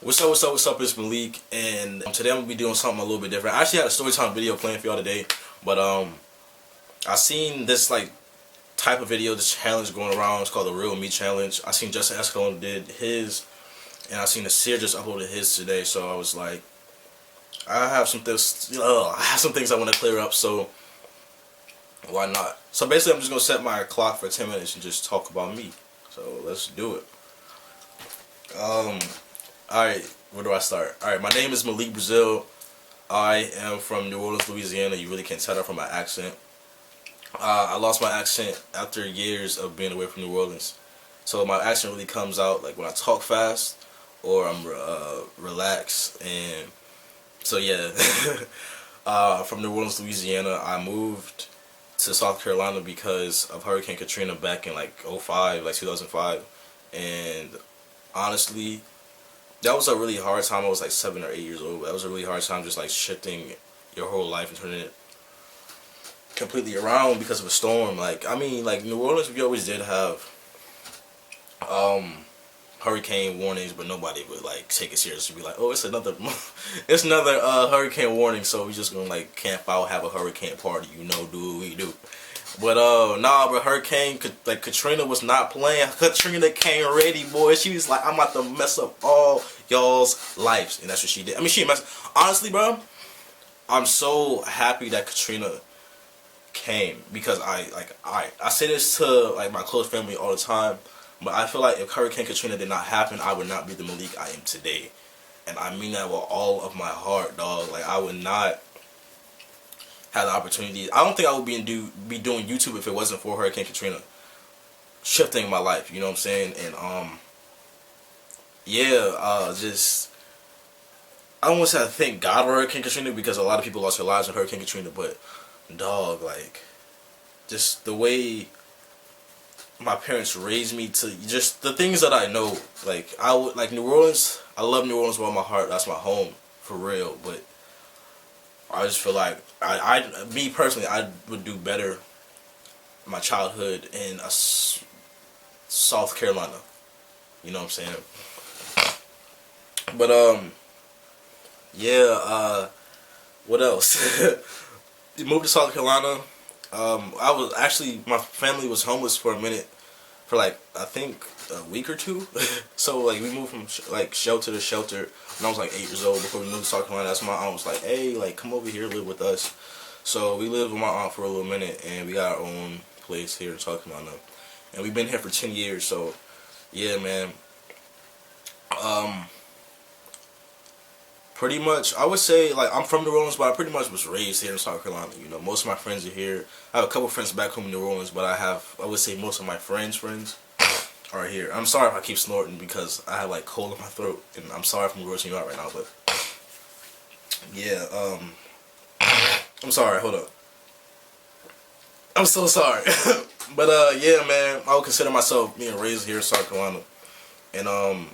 What's up, it's Malik, and today I'm going to be doing something a little bit different. I actually had a story time video planned for y'all today, but I seen this type of video, this challenge going around. It's called the Real Me Challenge. I seen Justin Escalon did his, and I seen the Seer just uploaded his today, so I was like, I have some things I want to clear up, so why not? So basically I'm just going to set my clock for 10 minutes and just talk about me, so let's do it. Alright, where do I start? Alright, my name is Malik Brazil. I am from New Orleans, Louisiana. You really can't tell that from my accent. I lost my accent after years of being away from New Orleans. So my accent really comes out like when I talk fast or I'm relaxed. And so yeah, from New Orleans, Louisiana, I moved to South Carolina because of Hurricane Katrina back in like 2005. And honestly, that was a really hard time. I was like 7 or 8 years old. That was a really hard time, just like shifting your whole life and turning it completely around because of a storm. Like New Orleans, we always did have hurricane warnings, but nobody would like take it seriously. Be like, oh, it's another hurricane warning, so we just gonna like camp out, have a hurricane party, do what we do. But but Hurricane Katrina was not playing. Katrina came ready, boy. She was like, I'm about to mess up all y'all's lives, and that's what she did. I mean, she messed. Honestly, bro, I'm so happy that Katrina came because I say this to like my close family all the time, but I feel like if Hurricane Katrina did not happen, I would not be the Malik I am today, and I mean that with all of my heart, dog. Like I would not had the opportunity. I don't think I would be doing YouTube if it wasn't for Hurricane Katrina shifting my life. You know what I'm saying? And just I don't want to say I thank God for Hurricane Katrina because a lot of people lost their lives in Hurricane Katrina, but dog, like just the way my parents raised me to just the things that I know. Like I would like New Orleans. I love New Orleans with all my heart. That's my home for real, but I just feel like me personally, I would do better in my childhood in South Carolina. You know what I'm saying? But what else? Moved to South Carolina. My family was homeless for a minute, for like I think a week or two. So like we moved from shelter to shelter when I was like 8 years old. Before we moved to South Carolina, that's when my aunt was like, hey, like come over here, live with us. So we lived with my aunt for a little minute, and we got our own place here in South Carolina, and we've been here for 10 years. So yeah, man. Pretty much, I would say, like, I'm from New Orleans, but I pretty much was raised here in South Carolina. Most of my friends are here. I have a couple friends back home in New Orleans, but I would say most of my friends are here. I'm sorry if I keep snorting because I have, like, cold in my throat, and I'm sorry if I'm grossing you out right now, but, yeah, I'm sorry, hold up. I'm so sorry. But, yeah, man, I would consider myself being raised here in South Carolina, and,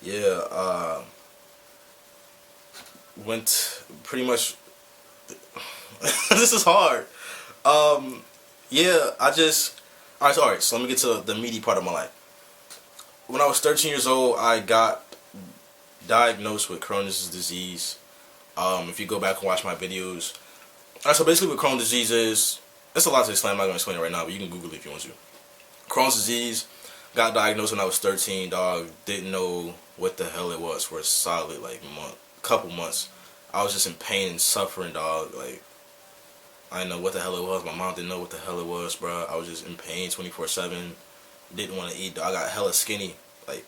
yeah, went pretty much. This is hard. Yeah, alright, so let me get to the meaty part of my life. When I was 13 years old, I got diagnosed with Crohn's disease. If you go back and watch my videos. Alright, so basically what Crohn's disease is, it's a lot to explain. I'm not going to explain it right now, but you can Google it if you want to. Crohn's disease, got diagnosed when I was 13, dog. Didn't know what the hell it was for a solid couple months. I was just in pain and suffering, dog. Like I didn't know what the hell it was. My mom didn't know what the hell it was, bro. I was just in pain 24/7. Didn't want to eat, dog. I got hella skinny. Like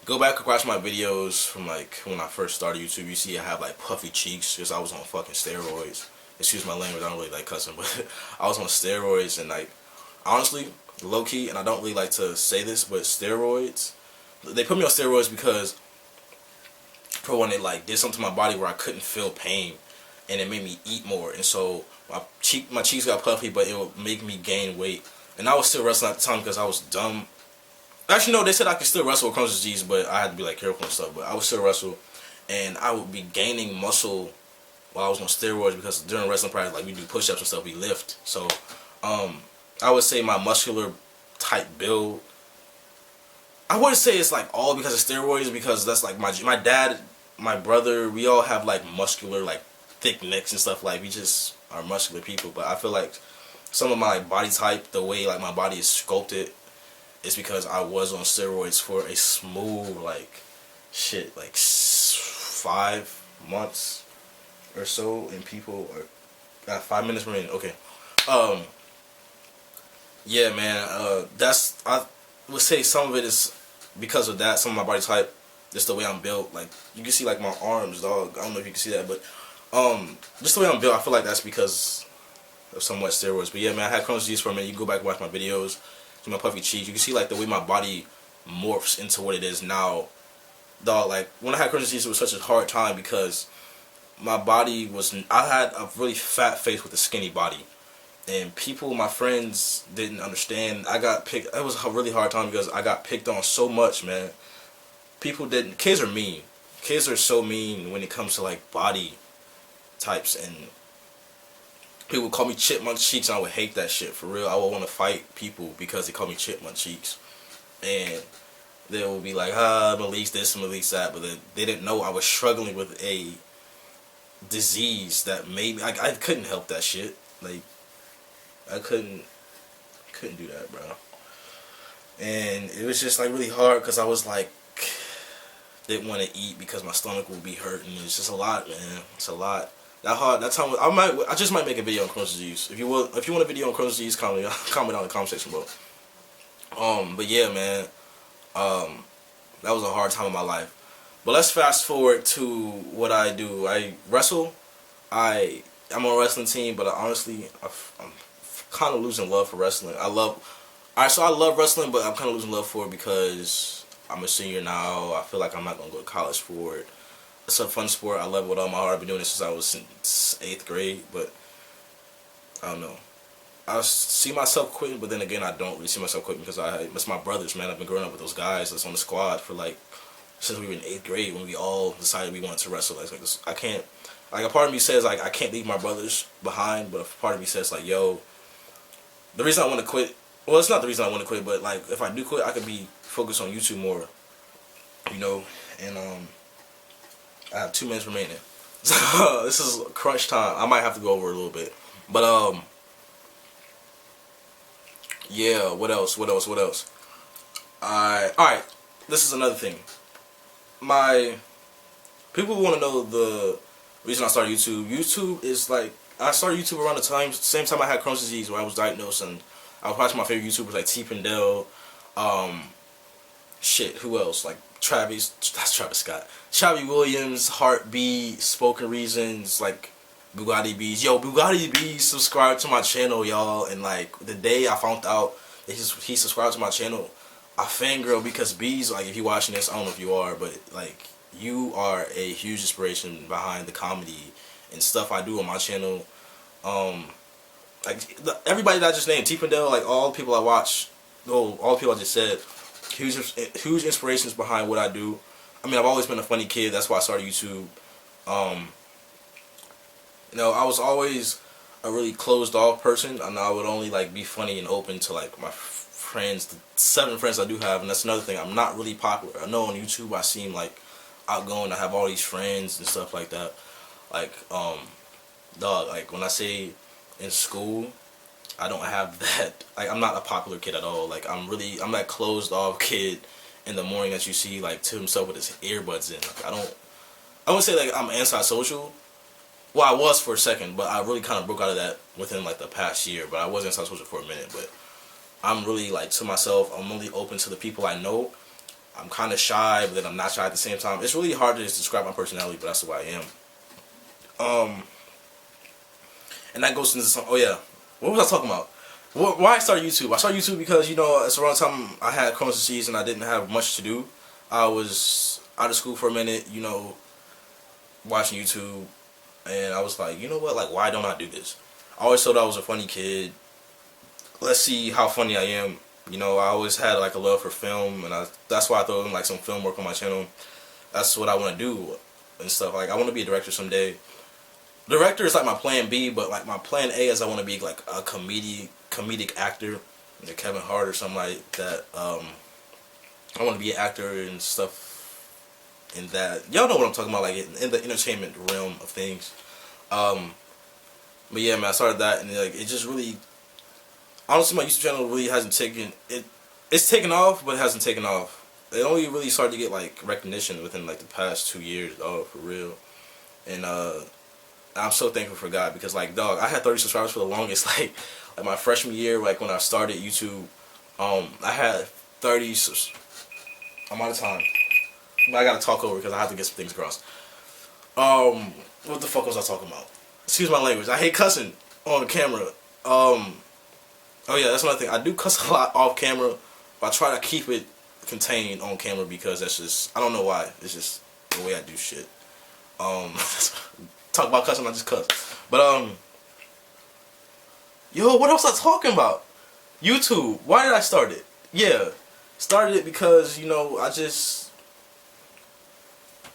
go back and watch my videos from like when I first started YouTube. You see I have like puffy cheeks because I was on fucking steroids. Excuse my language. I don't really like cussing, but I was on steroids, and like honestly, low key, and I don't really like to say this, but steroids, they put me on steroids because for when they like did something to my body where I couldn't feel pain, and it made me eat more, and so my cheeks got puffy, but it would make me gain weight. And I was still wrestling at the time because I was dumb. Actually, no, they said I could still wrestle with Crohn's disease, but I had to be like careful and stuff. But I would still wrestle, and I would be gaining muscle while I was on steroids because during wrestling practice, like we do push-ups and stuff, we lift. So, I would say my muscular type build I wouldn't say it's like all because of steroids, because that's like my dad, my brother, we all have like muscular, like thick necks and stuff. Like we just are muscular people. But I feel like some of my body type, the way like my body is sculpted, is because I was on steroids for a smooth like shit like 5 months or so, and people are got 5 minutes remaining. Okay, yeah, man. I would say some of it is because of that. Some of my body type, just the way I'm built. Like you can see like my arms, dog. I don't know if you can see that, but just the way I'm built, I feel like that's because of somewhat steroids. But yeah, man, I had Crohn's disease for a minute. You go back and watch my videos, see my puffy cheeks. You can see like the way my body morphs into what it is now, dog. Like when I had Crohn's disease, it was such a hard time because my body was. I had a really fat face with a skinny body, and people, my friends, didn't understand. I got picked. It was a really hard time because I got picked on so much, man. People didn't. Kids are mean. Kids are so mean when it comes to like body types, and people would call me chipmunk cheeks, and I would hate that shit for real. I would want to fight people because they call me chipmunk cheeks, and they would be like, I'm gonna release this, I'm gonna release that, but they didn't know I was struggling with a disease that made me. I couldn't help that shit. Like I couldn't do that, bro. And it was just like really hard because I was like didn't want to eat because my stomach would be hurting. It's just a lot, man. It's a lot. That hard. That time I just might make a video on Crohn's disease. If you want a video on Crohn's disease, comment down in the comment section below. But yeah, man. That was a hard time in my life. But let's fast forward to what I do. I wrestle. I'm on a wrestling team, but honestly, I'm kind of losing love for wrestling. I love wrestling, but I'm kind of losing love for it because I'm a senior now. I feel like I'm not gonna go to college for it. It's a fun sport. I love it with all my heart. I've been doing this since I was in 8th grade, but I don't know. I see myself quitting, but then again, I don't really see myself quitting because it's my brothers, man. I've been growing up with those guys that's on the squad for like since we were in 8th grade when we all decided we wanted to wrestle. Like this, I can't. Like a part of me says like I can't leave my brothers behind, but a part of me says like, yo, the reason I want to quit. Well, it's not the reason I want to quit, but like if I do quit, I could be focused on YouTube more, you know. And I have 2 minutes remaining. So this is crunch time. I might have to go over a little bit, but yeah. What else? Alright. This is another thing. People want to know the reason I started YouTube. YouTube is like I started YouTube around the same time I had Crohn's disease, where I was diagnosed, and I was watching my favorite YouTubers like T. Pendel, who else? Like that's Travis Scott, Chavi Williams, Heart B, Spoken Reasons, like Bugatti Bees. Yo, Bugatti Bees subscribed to my channel, y'all, and like the day I found out that he subscribed to my channel, I fangirl because Bees, like if you watching this, I don't know if you are, but like you are a huge inspiration behind the comedy and stuff I do on my channel. Like everybody that I just named, T. Pendel, like all the people I watch, all the people I just said, huge inspirations behind what I do. I mean, I've always been a funny kid. That's why I started YouTube. You know, I was always a really closed off person, and I would only like be funny and open to like my friends, the 7 friends I do have. And that's another thing. I'm not really popular. I know on YouTube I seem like outgoing. I have all these friends and stuff like that. Like dog, like when I say in school, I don't have that. Like I'm not a popular kid at all. Like I'm that closed off kid in the morning that you see like to himself with his earbuds in. Like I wouldn't say like I'm antisocial. Well, I was for a second, but I really kind of broke out of that within like the past year. But I was antisocial for a minute. But I'm really like to myself. I'm really open to the people I know. I'm kind of shy, but then I'm not shy at the same time. It's really hard to describe my personality, but that's the way I am. And that goes into some. Oh yeah, what was I talking about? Why I started YouTube? I started YouTube because, you know, it's around the time I had Crohn's disease and I didn't have much to do. I was out of school for a minute, you know, watching YouTube, and I was like, you know what? Like, why don't I do this? I always thought I was a funny kid. Let's see how funny I am. You know, I always had like a love for film, and that's why I throw in like some film work on my channel. That's what I want to do and stuff. Like, I want to be a director someday. Director is like my plan B, but like my plan A is I want to be like a comedic actor, like Kevin Hart or something like that. I want to be an actor and stuff. In that, y'all know what I'm talking about, like in the entertainment realm of things. But yeah, man, I started that, and like it just really, honestly, my YouTube channel really hasn't taken it. It's taken off, but it hasn't taken off. It only really started to get like recognition within like the past 2 years, dog, for real. And I'm so thankful for God because like, dog, I had 30 subscribers for the longest. Like my freshman year, like when I started YouTube, I had 30. I'm out of time. But I gotta talk over because I have to get some things across. What the fuck was I talking about? Excuse my language. I hate cussing on the camera. Oh yeah, that's another thing. I do cuss a lot off camera, but I try to keep it contained on camera because that's just, I don't know why. It's just the way I do shit. Talk about cussing, I just cuss. But yo, what else I talking about? YouTube. Why did I start it? Yeah, started it because I just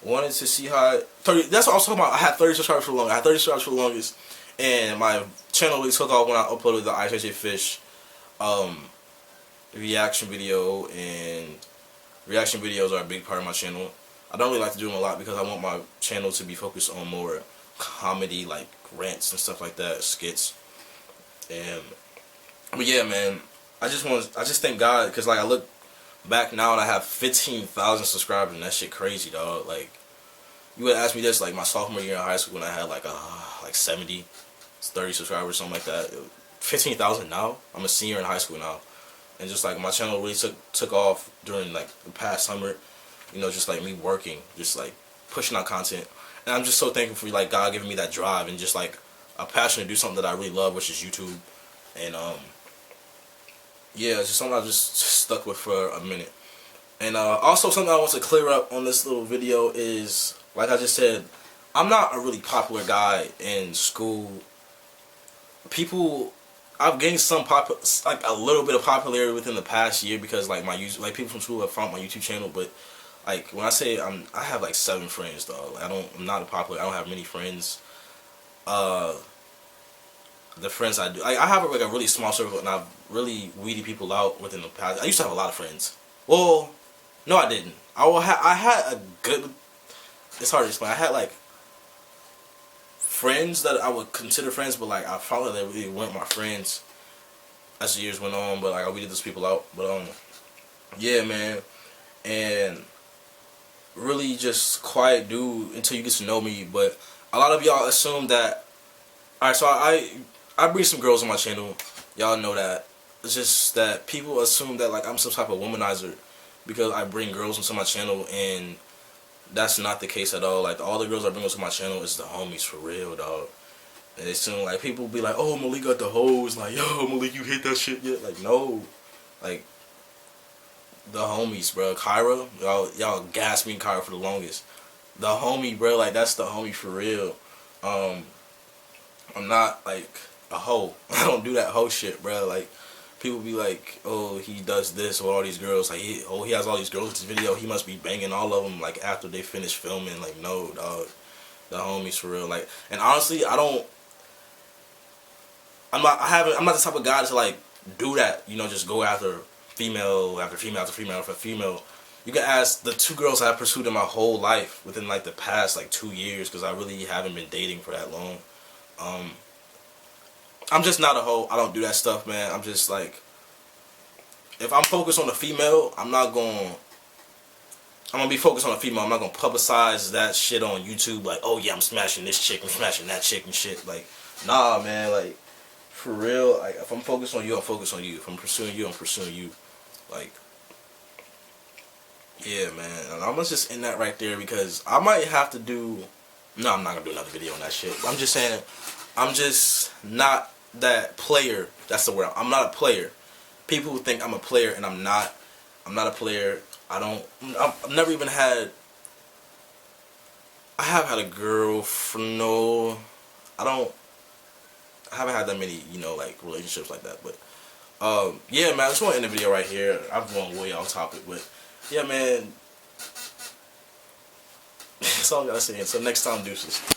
wanted to see how 30. That's what I was talking about. I had 30 subscribers for the longest. I had 30 subscribers for the longest, and my channel really took off when I uploaded the Ice JJ Fish reaction video. And reaction videos are a big part of my channel. I don't really like to do them a lot because I want my channel to be focused on more comedy, like rants and stuff like that, skits. But yeah, man, I just thank God because like I look back now and I have 15,000 subscribers and that shit crazy, dog. Like you would ask me this like my sophomore year in high school when I had like 70, 30 subscribers, something like that. 15,000 now. I'm a senior in high school now, and just like my channel really took off during like the past summer. Just like me working, just like pushing out content, and I'm just so thankful for like God giving me that drive and just like a passion to do something that I really love, which is YouTube. And yeah, it's just something I just stuck with for a minute. And also something I want to clear up on this little video is, like I just said, I'm not a really popular guy in school. I've gained like a little bit of popularity within the past year because like people from school have found my YouTube channel. But like when I say I have like 7 friends, though. Like, I'm not popular. I don't have many friends. The friends I do, I have like a really small circle, and I've really weeded people out within the past. I used to have a lot of friends. Well, no, I didn't. I had a good. It's hard to explain. I had like friends that I would consider friends, but like I found that they really weren't my friends as the years went on. But like I weeded those people out. But yeah, man, and really just quiet dude until you get to know me. But a lot of y'all assume that. Alright, so I bring some girls on my channel. Y'all know that. It's just that people assume that like I'm some type of womanizer because I bring girls onto my channel, and that's not the case at all. Like all the girls I bring onto my channel is the homies for real, dog. And they assume like people be like, oh, Malik got the hoes. Like, yo, Malik, you hit that shit yet? Like, no. Like the homies, bro. Kyra, y'all gassed me, Kyra, for the longest. The homie, bro. Like that's the homie for real. I'm not like a hoe. I don't do that hoe shit, bro. Like people be like, oh, he does this with all these girls. Like he has all these girls in this video. He must be banging all of them like after they finish filming. Like no, dog. The homies for real. Like, and honestly, I'm not the type of guy to like do that. Just go after female after female after female after female. You can ask the 2 girls I've pursued in my whole life within like the past like 2 years because I really haven't been dating for that long. I'm just not a hoe. I don't do that stuff, man. I'm just like, if I'm focused on a female, I'm gonna be focused on a female. I'm not gonna publicize that shit on YouTube. Like, oh yeah, I'm smashing this chick, I'm smashing that chick and shit. Like, nah, man. Like, for real. Like, if I'm focused on you, I'm focused on you. If I'm pursuing you, I'm pursuing you. Like, yeah, man. And I'm just in that right there because I might have to do. No, I'm not gonna do another video on that shit. I'm just saying, I'm just not that player. That's the word. I'm not a player. People think I'm a player, and I'm not. I'm not a player. I've never even had. I have had a girlfriend. No, I haven't had that many, like relationships like that. But yeah, man. I just want to end the video right here. I'm going way off topic, but yeah, man. That's all I gotta say. Until next time, deuces.